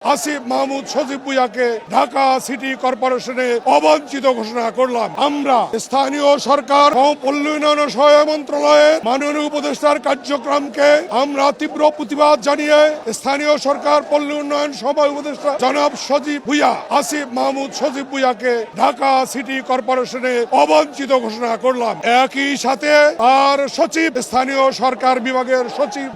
আসিফ মাহমুদ সজীব ভুঁইয়াকে Dhaka city কর্পোরেশনে অবাঞ্ছিত ঘোষণা করলাম। আমরা স্থানীয় সরকার ও পল্লী উন্নয়ন সহায়ক মন্ত্রণালয়ের মাননীয় উপদেষ্টার কার্যক্রমকে আমরা তীব্র প্রতিবাদ জানিয়ে স্থানীয় সরকার পল্লী উন্নয়ন সহায়ক উপদেষ্টা জনাব সজীব ভুঁইয়া আসিফ মাহমুদ সজীব ভুঁইয়াকে ঢাকা সিটি কর্পোরেশনে অবাঞ্ছিত ঘোষণা করলাম। একই সাথে আর সচিব স্থানীয় সরকার বিভাগের সচিব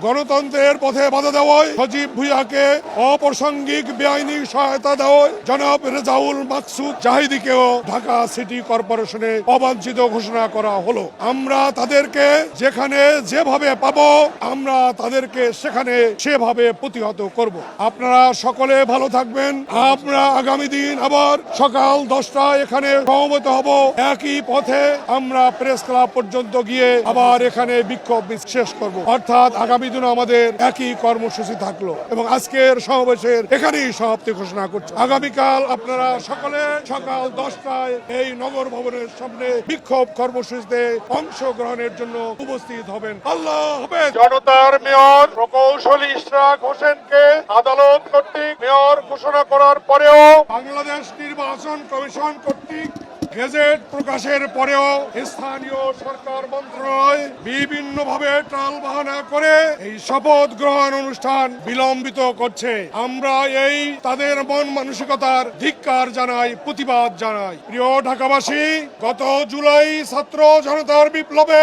গণতন্ত্রের পথে বাধা দেওয়ায় সজীব ভুঁইয়াকে অপ্রাসঙ্গিক বেআইনি সহায়তা দেওয়ায় জনাব রেজাউল মাকসুদ জাহিদীকেও ঢাকা সিটি কর্পোরেশনে অবাঞ্ছিত ঘোষণা করা হলো। আমরা তাদেরকে যেখানে যেভাবে পাবো আমরা তাদেরকে সেখানে সেভাবে প্রতিহত করব। আপনারা সকলে ভালো থাকবেন। আমরা আগামী দিন আবার সকাল 10টায় এখানে সমবেত হব। একই পথে আমরা প্রেস ক্লাব পর্যন্ত গিয়ে আবার এখানে বিক্ষোভ শেষ করব। অর্থাৎ আগামী দিন আমাদের একই কর্মসূচি থাকলো এবং আজকের সমাবেশের এখানেই সমাপ্তি ঘোষণা করছি। আগামীকাল আপনারা সকলে সকাল 10টায় এই নগর ভবনের সামনে বিক্ষোভ কর্মসূচিতে অংশগ্রহণের জন্য উপস্থিত হবেন। আল্লাহ হাফেজ। জনতার মেয়র প্রকৌশলী ইশরাক হোসেনকে আদালত কর্তৃক মেয়র ঘোষণা করার পরেও বাংলাদেশ নির্বাচন কমিশন কর্তৃক গেজেট প্রকাশের পরেও স্থানীয় সরকার মন্ত্রণালয় বিভিন্নভাবে টালবাহানা করে এই শপথ গ্রহণ অনুষ্ঠান বিলম্বিত করছে। আমরা এই তাদের মন মানসিকতার ধিক্কার জানাই, প্রতিবাদ জানাই। প্রিয় ঢাকাবাসী, গত জুলাই ছাত্র জনতার বিপ্লবে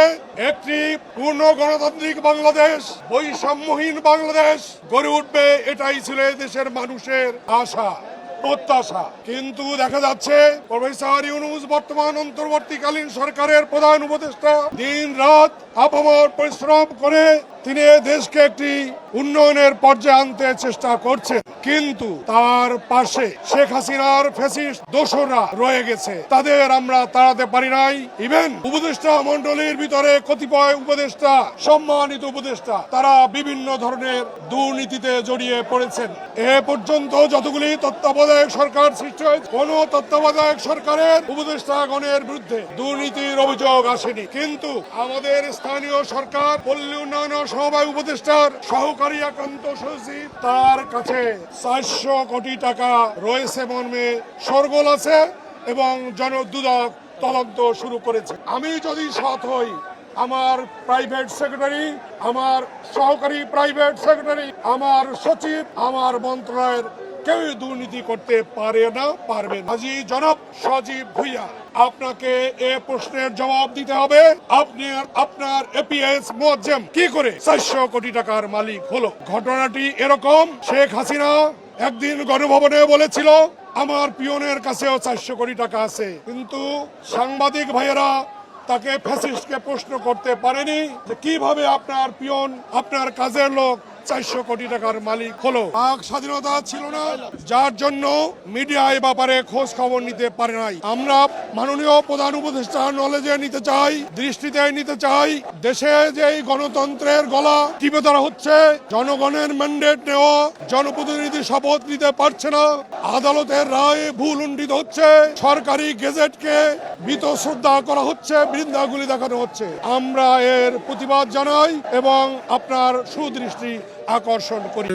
একটি পূর্ণ গণতান্ত্রিক বাংলাদেশ, বৈষম্যহীন বাংলাদেশ গড়ে উঠবে, এটাই ছিল দেশের মানুষের আশা প্রত্যাশা। কিন্তু দেখা যাচ্ছে প্রফেসর ইউনূস বর্তমান অন্তর্বর্তীকালীন সরকারের প্রধান উপদেষ্টা দিন রাত আপামর পরিশ্রম করে তিনি দেশকে একটি উন্নয়নের পর্যায়ে আনতে চেষ্টা করছেন, কিন্তু তার পাশে শেখ হাসিনার ফ্যাসিস্ট দোসররা রয়ে গেছে। তাদের আমরা তাড়াতে পারি নাই। ইভেন উপদেষ্টা মন্ডলীর ভিতরে কতিপয় উপদেষ্টা, সম্মানিত উপদেষ্টা, তারা বিভিন্ন ধরনের দুর্নীতিতে জড়িয়ে পড়েছেন। এ পর্যন্ত যতগুলি তত্ত্বাবধায়ক সরকার সৃষ্টি হয়েছে, কোন তত্ত্বাবধায়ক সরকারের উপদেষ্টাগণের বিরুদ্ধে দুর্নীতির অভিযোগ আসেনি। কিন্তু আমাদের স্থানীয় সরকার পল্লী উন্নয়ন সহায়ক উপদেষ্টার সহকারী একান্ত সচিব, তার কাছে 400 কোটি টাকা রয়েছে মর্মে সরগোল আছে এবং জনদুদক তদন্ত শুরু করেছে। আমি যদি সৎ হই, আমার প্রাইভেট সেক্রেটারি, আমার সহকারী প্রাইভেট সেক্রেটারি, আমার সচিব, আমার মন্ত্রণালয়ের কেউ দুর্নীতি করতে পারে না, পারবে না। আজি জনাব সজীব ভুঁইয়া, আপনাকে এ প্রশ্নের জবাব দিতে হবে। আপনি আপনার এপিএস মোয়াজ্জেম কি করে 400 কোটি টাকার মালিক হলো? ঘটনাটি এরকম, শেখ হাসিনা একদিন গণভবনে বলেছিল আমার পিয়নের কাছেও 400 কোটি টাকা আছে, কিন্তু সাংবাদিক ভাইয়েরা তাকে ফ্যাসিস্টকে প্রশ্ন করতে পারেনি যে কিভাবে আপনার পিয়ন, আপনার কাজের লোক 400 কোটি টাকার মালিক হলো। বাক স্বাধীনতা ছিল না, যার জন্য মিডিয়া এ ব্যাপারে খোঁজ খবর নিতে পারে নাই। আমরা মাননীয় প্রধান উপদেষ্টার নলেজে নিতে চাই, দৃষ্টিতে নিতে চাই, দেশে যে গণতন্ত্রের গলা টিপে ধরা হচ্ছে, জনগণের ম্যান্ডেট নেওয়া জনপ্রতিনিধি শপথ নিতে পারছে না, আদালতের রায় ভুল উন্ডিত হচ্ছে, সরকারি গেজেটকে বিত শ্রদ্ধা করা হচ্ছে, বৃন্দাগুলি দেখানো হচ্ছে। আমরা এর প্রতিবাদ জানাই এবং আপনার সুদৃষ্টি আকর্ষণ করি।